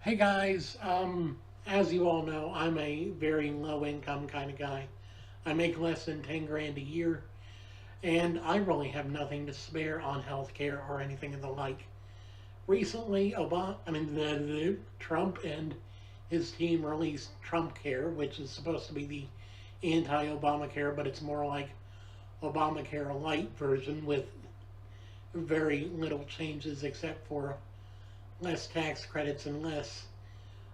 Hey guys, as you all know, I'm a very low income kind of guy. I make less than 10 grand a year, and I really have nothing to spare on health care or anything of the like. Recently, the Trump and his team released Trumpcare, which is supposed to be the anti-Obamacare, but it's more like Obamacare light version with very little changes except for less tax credits and less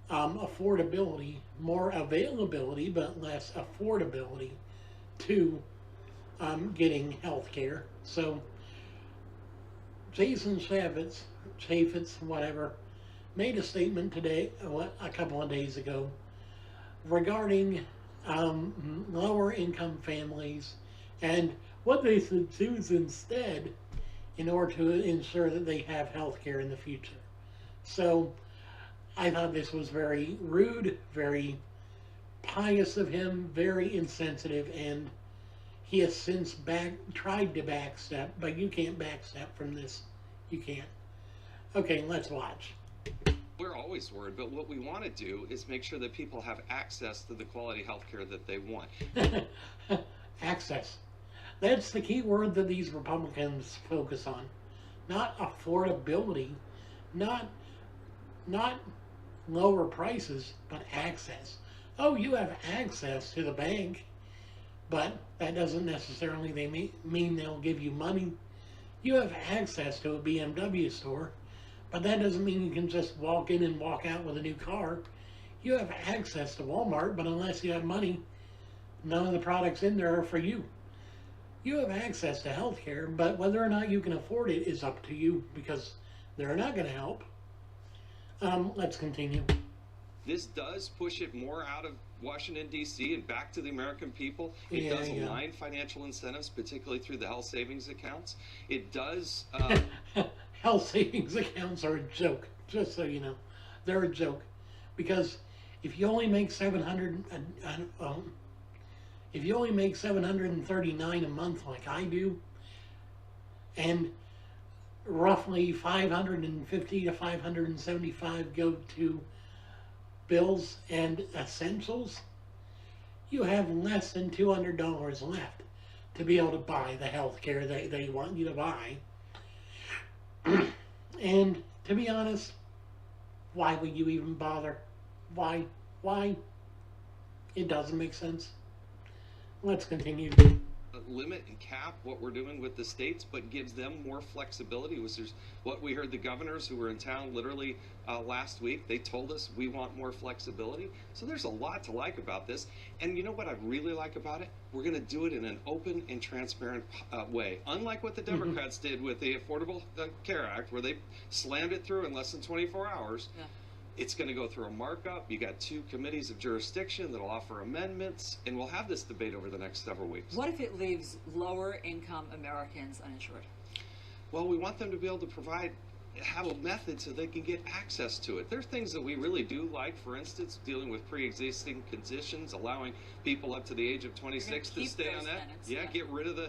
affordability, more availability, but less affordability to getting health care. So Jason Chaffetz, whatever, made a statement today, a couple of days ago, regarding lower income families and what they should choose instead in order to ensure that they have health care in the future. So I thought this was very rude, very pious of him, very insensitive, and he has since tried to backstep, but you can't backstep from this. You can't. Okay, let's watch. We're always worried, but what we want to do is make sure that people have access to the quality health care that they want. Access. That's the key word that these Republicans focus on. Not affordability, not lower prices, but access. Oh, you have access to the bank, but that doesn't necessarily mean they'll give you money. You have access to a BMW store, but that doesn't mean you can just walk in and walk out with a new car. You have access to Walmart, but unless you have money, none of the products in there are for you. You have access to health care, but whether or not you can afford it is up to you because they're not going to help. Let's continue. This does push it more out of Washington, D.C. and back to the American people. It does align financial incentives, particularly through the health savings accounts. It does... Health savings accounts are a joke, just so you know. They're a joke. Because if you only make if you only make $739 a month like I do, and roughly 550 to 575 go to bills and essentials, you have less than $200 left to be able to buy the health care that they want you to buy. And to be honest, why would you even bother? Why? It doesn't make sense. Let's continue. Limit and cap what we're doing with the states, but gives them more flexibility, which is what we heard the governors who were in town literally last week. They told us we want more flexibility. So there's a lot to like about this. And you know what I really like about it? We're going to do it in an open and transparent way. Unlike what the Democrats did with the Affordable Care Act, where they slammed it through in less than 24 hours. Yeah. It's going to go through a markup. You got 2 committees of jurisdiction that'll offer amendments, and we'll have this debate over the next several weeks. What if it leaves lower income Americans uninsured? Well, we want them to be able to have a method so they can get access to it. There are things that we really do like, for instance, dealing with pre-existing conditions, allowing people up to the age of 26 to stay on that. Yeah, get rid of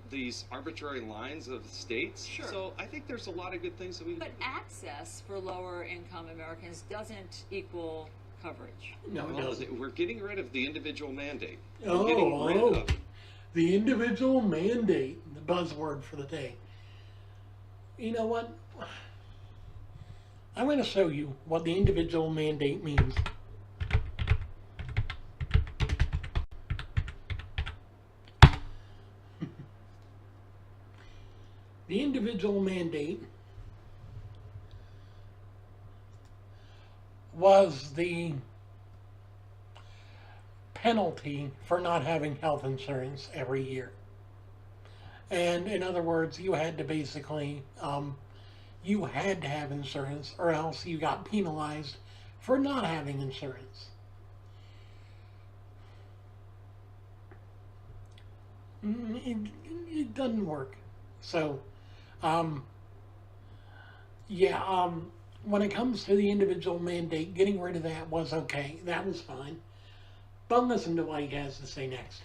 these arbitrary lines of states. Sure. So I think there's a lot of good things that we But access for lower income Americans doesn't equal coverage. No, it doesn't. We're getting rid of the individual mandate. The individual mandate, the buzzword for the day. You know what? I'm going to show you what the individual mandate means. The individual mandate was the penalty for not having health insurance every year. And in other words, you had to basically, you had to have insurance or else you got penalized for not having insurance. It doesn't work. So, when it comes to the individual mandate, getting rid of that was okay. That was fine. But listen to what he has to say next.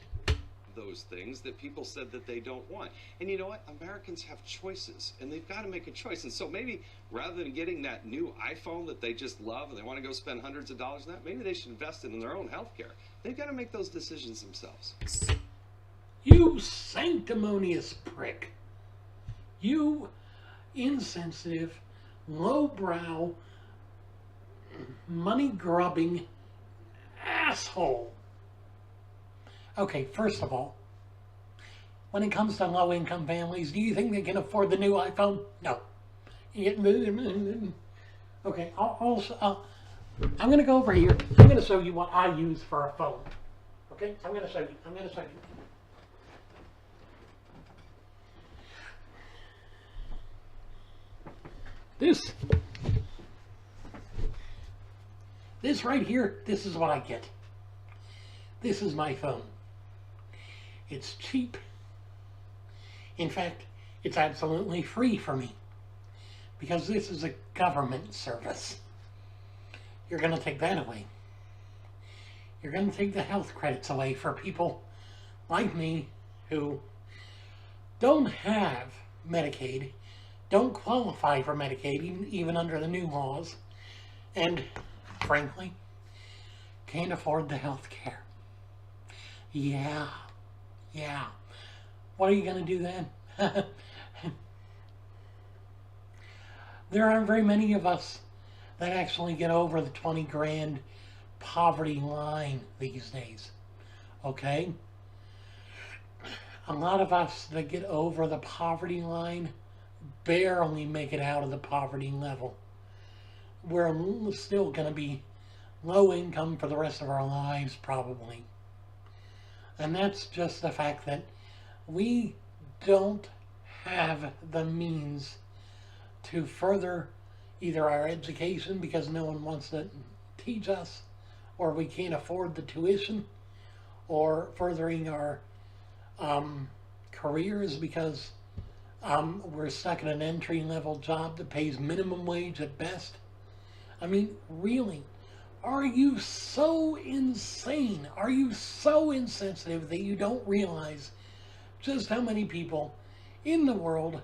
those things that people said that they don't want. And you know what? Americans have choices, and they've got to make a choice. And so maybe rather than getting that new iPhone that they just love and they want to go spend hundreds of dollars on that, maybe they should invest it in their own health care. They've got to make those decisions themselves. You sanctimonious prick. You insensitive, lowbrow, money-grubbing asshole. Okay, first of all, when it comes to low-income families, do you think they can afford the new iPhone? No. Okay, I'm going to go over here. I'm going to show you what I use for a phone. Okay, I'm going to show you. This right here, this is what I get. This is my phone. It's cheap. In fact, it's absolutely free for me because this is a government service. You're going to take that away. You're going to take the health credits away for people like me who don't have Medicaid, don't qualify for Medicaid even under the new laws, and frankly, can't afford the health care. Yeah. What are you going to do then? There aren't very many of us that actually get over the 20 grand poverty line these days. Okay? A lot of us that get over the poverty line barely make it out of the poverty level. We're still going to be low income for the rest of our lives, probably. And that's just the fact that we don't have the means to further either our education because no one wants to teach us, or we can't afford the tuition, or furthering our careers because we're stuck in an entry-level job that pays minimum wage at best. I mean, really, are you so insane? Are you so insensitive that you don't realize just how many people in the world,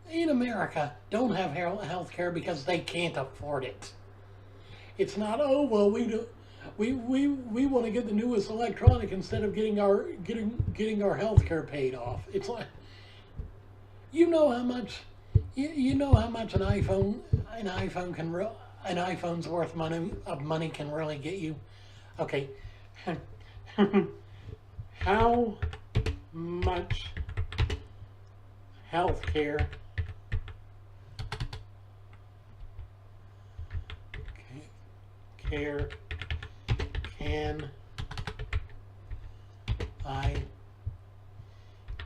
in America, don't have health care because they can't afford it? It's not, oh, well, we want to get the newest electronic instead of getting our health care paid off. It's like, you know how much an iPhone's worth money can really get you. Okay. How much health care can I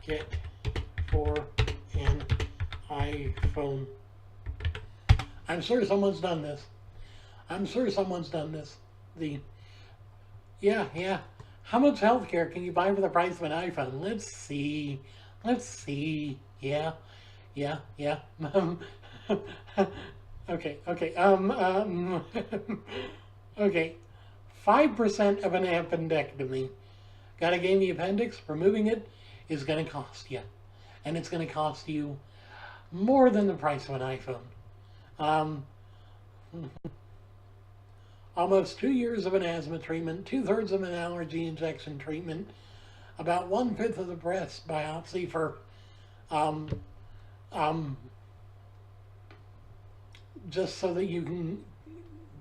get for an iPhone? I'm sure someone's done this. Yeah. How much health care can you buy for the price of an iPhone? Let's see. Yeah. Okay. Okay. 5% of an appendectomy. Got a gamey appendix? Removing it is going to cost you. And it's going to cost you more than the price of an iPhone. Almost 2 years of an asthma treatment, 2/3 of an allergy injection treatment, about 1/5 of the breast biopsy for just so that you can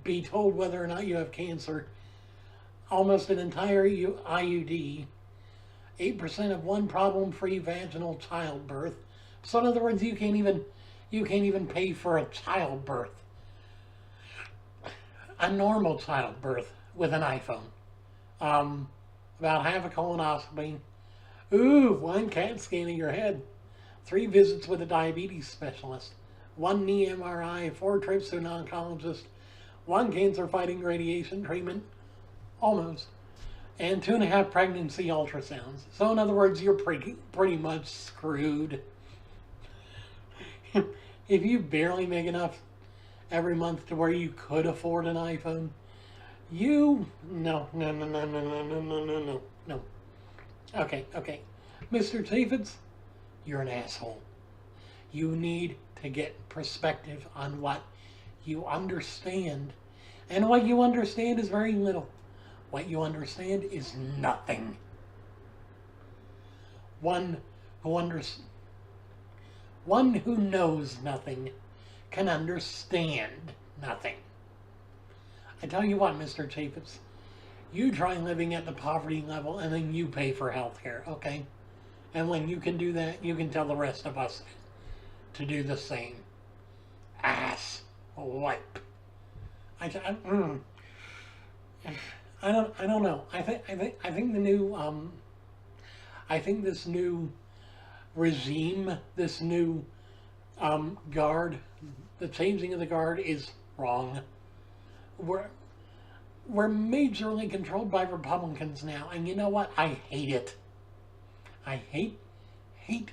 be told whether or not you have cancer, almost an entire IUD, 8% of one problem-free vaginal childbirth. So in other words, you can't even pay for a childbirth, a normal childbirth with an iPhone. About half a colonoscopy. Ooh, 1 CAT scan of your head. 3 visits with a diabetes specialist. 1 knee MRI, 4 trips to an oncologist, 1 cancer-fighting radiation treatment, almost, and 2.5 pregnancy ultrasounds. So in other words, you're pretty much screwed. If you barely make enough every month to where you could afford an iPhone, no. Okay. Mr. Chaffetz, you're an asshole. You need to get perspective on what you understand. And what you understand is very little. What you understand is nothing. One who knows nothing can understand nothing. I tell you what, Mr. Chaffetz, you try living at the poverty level and then you pay for health care, okay? And when you can do that, you can tell the rest of us to do the same. Ass wipe. I don't know. I think the new I think this new regime, this new guard, the changing of the guard is wrong. We're majorly controlled by Republicans now, and you know what? I hate it. I hate it.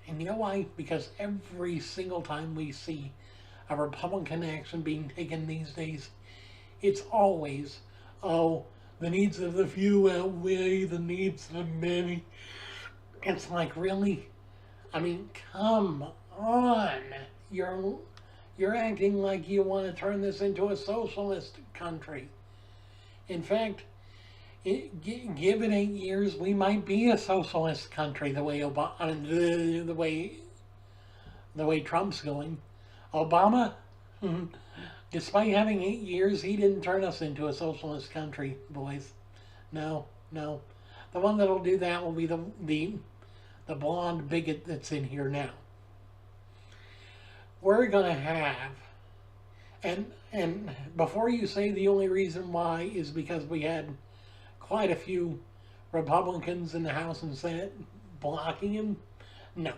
And you know why? Because every single time we see a Republican action being taken these days, it's always, oh, the needs of the few outweigh the needs of the many. It's like, really? I mean, come on. You're acting like you want to turn this into a socialist country. In fact, give it 8 years, we might be a socialist country the way the way Trump's going. Obama, despite having 8 years, he didn't turn us into a socialist country, boys. No. The one that'll do that will be the blonde bigot that's in here now. We're gonna have, and before you say the only reason why is because we had quite a few Republicans in the House and Senate blocking him, no.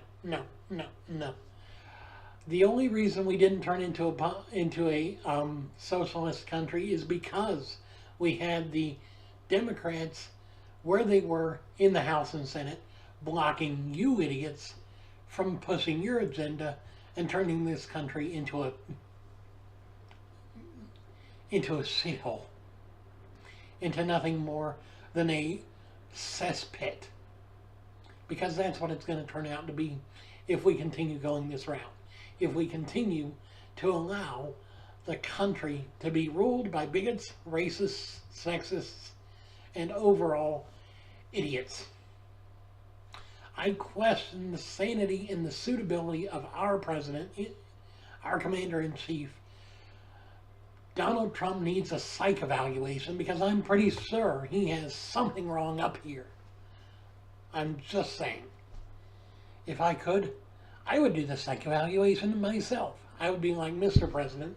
The only reason we didn't turn into a socialist country is because we had the Democrats where they were in the House and Senate blocking you idiots from pushing your agenda and turning this country into a shithole, into nothing more than a cesspit. Because that's what it's going to turn out to be if we continue going this route. If we continue to allow the country to be ruled by bigots, racists, sexists, and overall idiots. I question the sanity and the suitability of our president, our commander-in-chief. Donald Trump needs a psych evaluation because I'm pretty sure he has something wrong up here. I'm just saying. If I could, I would do the psych evaluation myself. I would be like, Mr. President,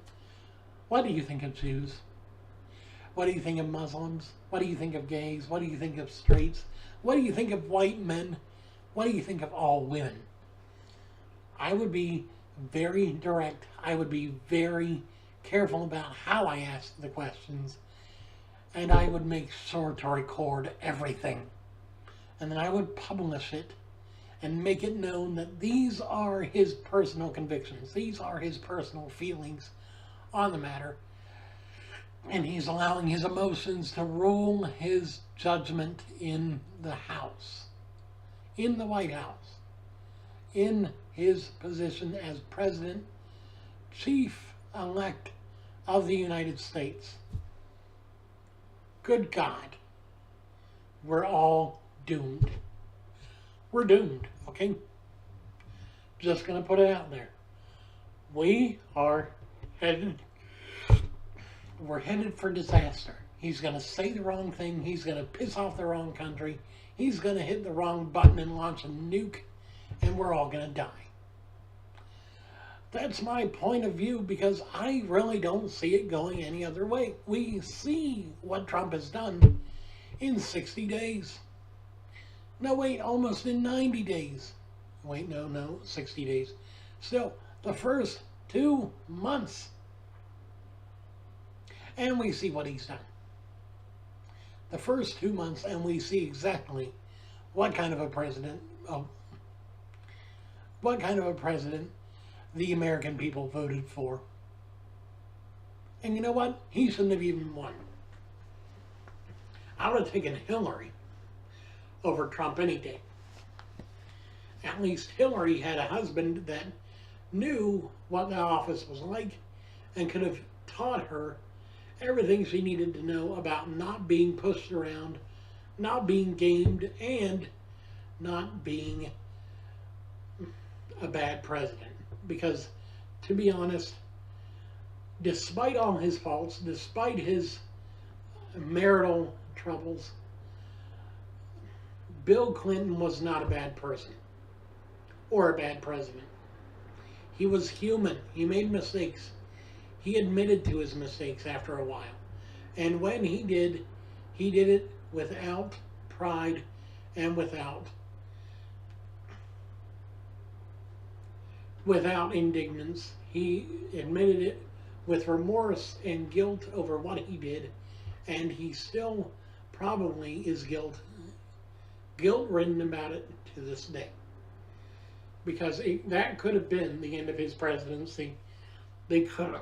what do you think of Jews? What do you think of Muslims? What do you think of gays? What do you think of straights? What do you think of white men? What do you think of all women? I would be very direct. I would be very careful about how I ask the questions. And I would make sure to record everything. And then I would publish it and make it known that these are his personal convictions. These are his personal feelings on the matter. And he's allowing his emotions to rule his judgment in the House, in the White House, in his position as President, Chief-elect of the United States. Good God. We're all doomed. We're doomed, okay? Just gonna put it out there. We're headed for disaster. He's gonna say the wrong thing. He's gonna piss off the wrong country. He's gonna hit the wrong button and launch a nuke, and we're all gonna die. That's my point of view because I really don't see it going any other way. We see what Trump has done in 60 days. No, wait, almost in 90 days. Wait, no, 60 days. Still, the first 2 months. And we see what he's done. The first 2 months, and we see exactly what kind of a president, the American people voted for. And you know what? He shouldn't have even won. I would have taken Hillary over Trump any day. At least Hillary had a husband that knew what the office was like and could have taught her everything she needed to know about not being pushed around, not being gamed, and not being a bad president. Because, to be honest, despite all his faults, despite his marital troubles, Bill Clinton was not a bad person or a bad president. He was human. He made mistakes. He admitted to his mistakes after a while. And when he did it without pride and without indignance. He admitted it with remorse and guilt over what he did, and he still probably is guilt-ridden about it to this day. Because that could have been the end of his presidency. They could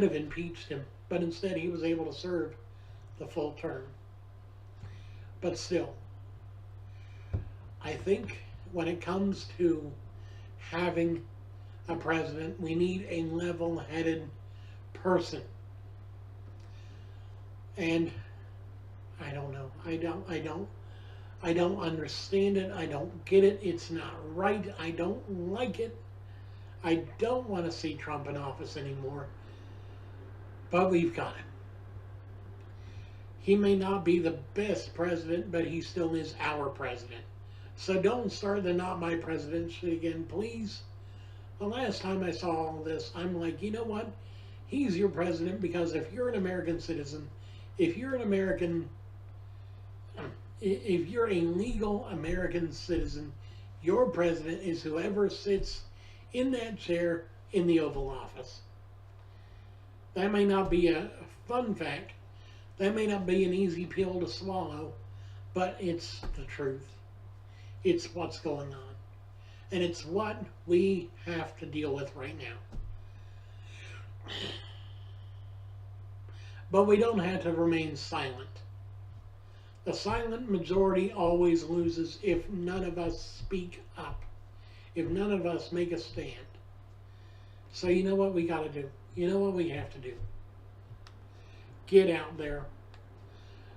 have impeached him, but instead he was able to serve the full term. But still, I think when it comes to having a president, we need a level-headed person. And I don't know. I don't understand it. I don't get it. It's not right. I don't like it. I don't want to see Trump in office anymore. But we've got him. He may not be the best president, but he still is our president. So don't start the not my president shit again, please. The last time I saw all this, I'm like, you know what? He's your president because if you're an American citizen, if you're a legal American citizen, your president is whoever sits in that chair in the Oval Office. That may not be a fun fact. That may not be an easy pill to swallow, but it's the truth. It's what's going on. And it's what we have to deal with right now. But we don't have to remain silent. The silent majority always loses if none of us speak up. If none of us make a stand. So you know what we got to do? You know what we have to do? Get out there.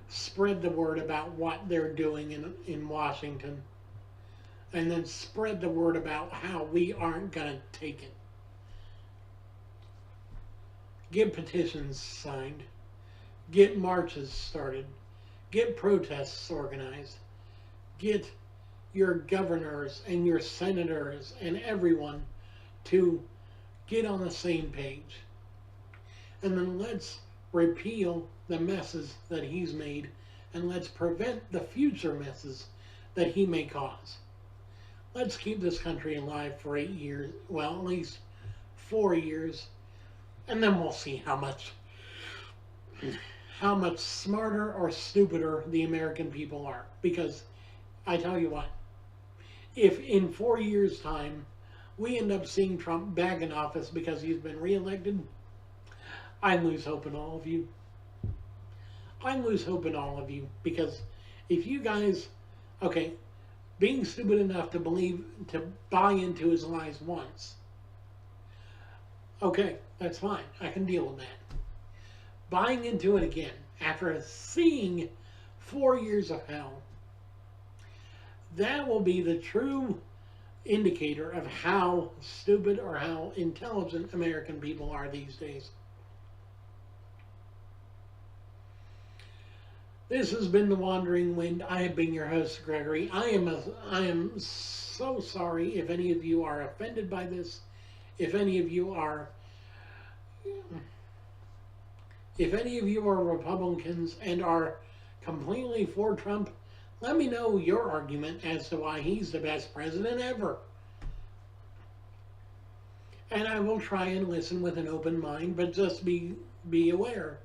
Spread the word about what they're doing in Washington. And then spread the word about how we aren't going to take it. Get petitions signed. Get marches started. Get protests organized. Get your governors and your senators and everyone to get on the same page. And then let's repeal the messes that he's made, and let's prevent the future messes that he may cause. Let's keep this country alive for 8 years, well, at least 4 years, and then we'll see how much smarter or stupider the American people are. Because I tell you what, if in 4 years' time we end up seeing Trump back in office because he's been reelected, I lose hope in all of you. I lose hope in all of you, because if you guys, okay, being stupid enough to buy into his lies once, okay, that's fine. I can deal with that. Buying into it again after seeing 4 years of hell, that will be the true indicator of how stupid or how intelligent American people are these days. This has been The Wandering Wind. I have been your host, Gregory. I am so sorry if any of you are offended by this. If any of you are Republicans and are completely for Trump, let me know your argument as to why he's the best president ever. And I will try and listen with an open mind, but just be aware.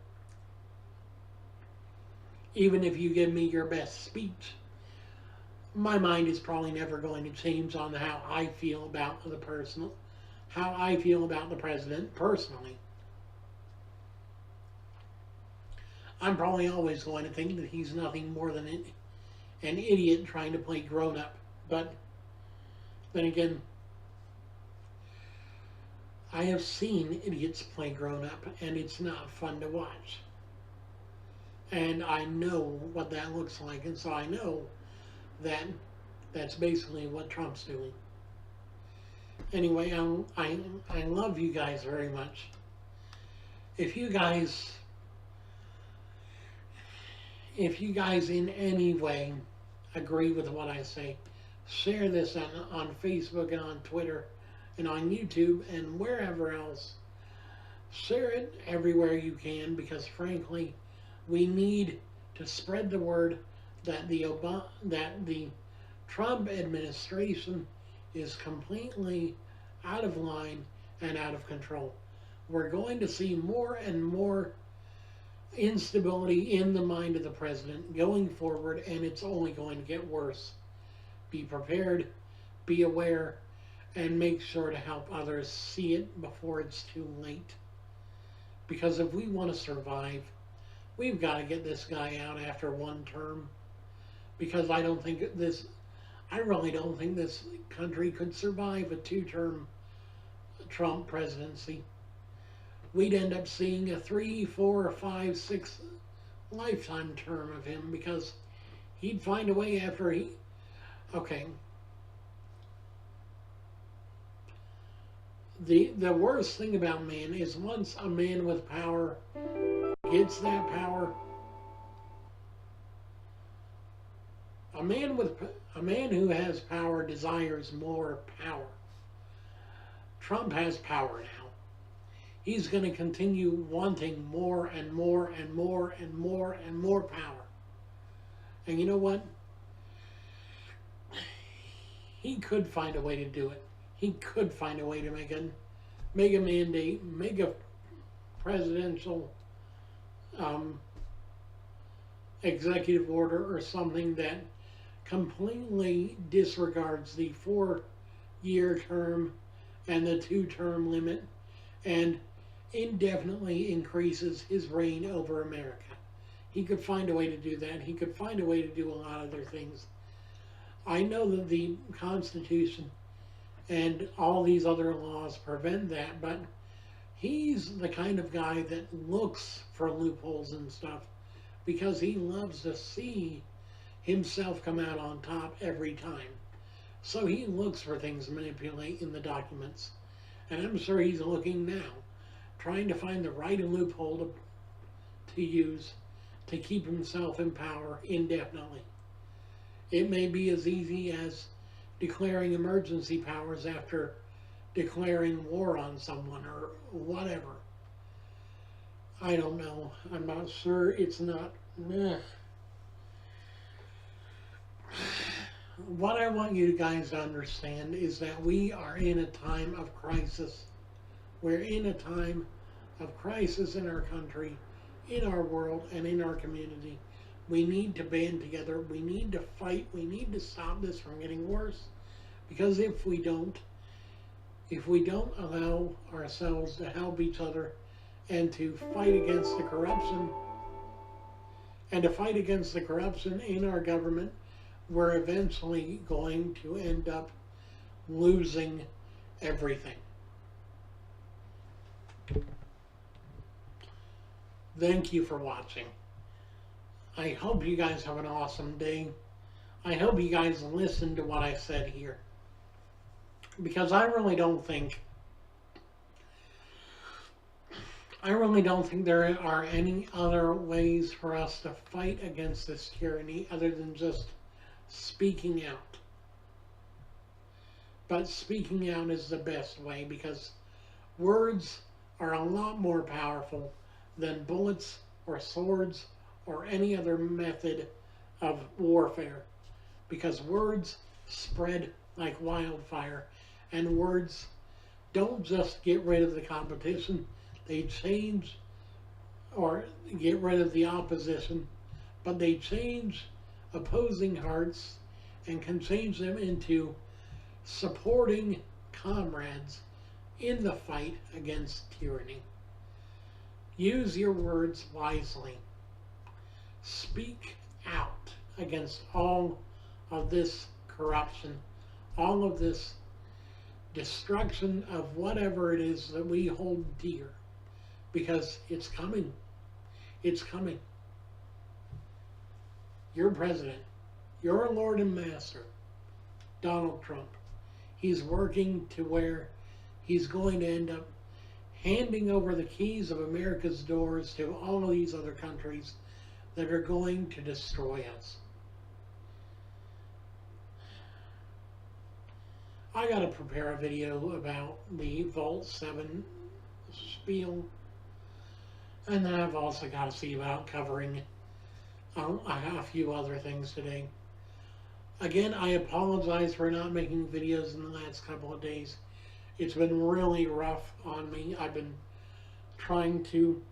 Even if you give me your best speech, my mind is probably never going to change on how I feel about the president personally. I'm probably always going to think that he's nothing more than an idiot trying to play grown-up. But then again, I have seen idiots play grown-up, and it's not fun to watch. And I know what that looks like, and so I know that that's basically what Trump's doing. Anyway, I love you guys very much. If you guys in any way agree with what I say, share this on Facebook and on Twitter and on YouTube and wherever else. Share it everywhere you can, because frankly, we need to spread the word that the Trump administration is completely out of line and out of control. We're going to see more and more instability in the mind of the president going forward, and it's only going to get worse. Be prepared, be aware, and make sure to help others see it before it's too late. Because if we want to survive, we've got to get this guy out after one term. Because I really don't think this country could survive a two-term Trump presidency. We'd end up seeing a 3, 4, 5, 6 lifetime term of him, because he'd find a way after he... Okay. The worst thing about man is once a man with power gets that power, a man who has power desires more power. Trump has power now. He's going to continue wanting more and more and more and more and more power. And you know what? He could find a way to do it. He could find a way to make a mandate, make a presidential executive order or something that completely disregards the 4-year term and the 2-term limit, and indefinitely increases his reign over America. He could find a way to do that. He could find a way to do a lot of other things. I know that the Constitution and all these other laws prevent that, but he's the kind of guy that looks for loopholes and stuff, because he loves to see himself come out on top every time. So he looks for things to manipulate in the documents. And I'm sure he's looking now, trying to find the right loophole to use to keep himself in power indefinitely. It may be as easy as declaring emergency powers after declaring war on someone or whatever. I don't know. I'm not sure. It's not... What I want you guys to understand is that we are in a time of crisis. We're in a time of crisis in our country, in our world, and in our community. We need to band together. We need to fight. We need to stop this from getting worse. Because if we don't allow ourselves to help each other and to fight against the corruption, in our government, we're eventually going to end up losing everything. Thank you for watching. I hope you guys have an awesome day. I hope you guys listen to what I said here. Because I really don't think there are any other ways for us to fight against this tyranny other than just speaking out. But speaking out is the best way, because words are a lot more powerful than bullets or swords or any other method of warfare, because words spread like wildfire, and words don't just get rid of the competition, they change or get rid of the opposition, but they change opposing hearts and can change them into supporting comrades in the fight against tyranny. Use your words wisely. Speak out against all of this corruption, all of this destruction of whatever it is that we hold dear, because it's coming. It's coming. Your president, your Lord and Master, Donald Trump, he's working to where he's going to end up handing over the keys of America's doors to all of these other countries that are going to destroy us. I got to prepare a video about the Vault 7 spiel, and then I've also got to see about covering a few other things today. Again, I apologize for not making videos in the last couple of days. It's been really rough on me. I've been trying to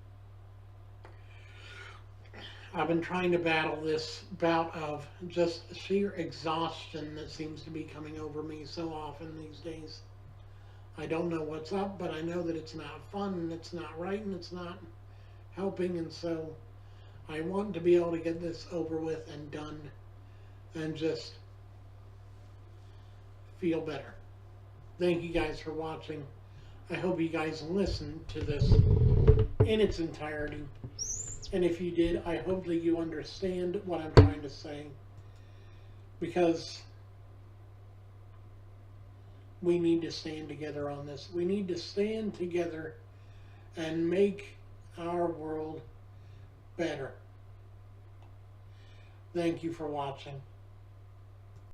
battle this bout of just sheer exhaustion that seems to be coming over me so often these days. I don't know what's up, but I know that it's not fun, and it's not right, and it's not helping, and so I want to be able to get this over with and done and just feel better. Thank you guys for watching. I hope you guys listened to this in its entirety. And if you did, I hope that you understand what I'm trying to say. Because we need to stand together on this. We need to stand together and make our world better. Thank you for watching.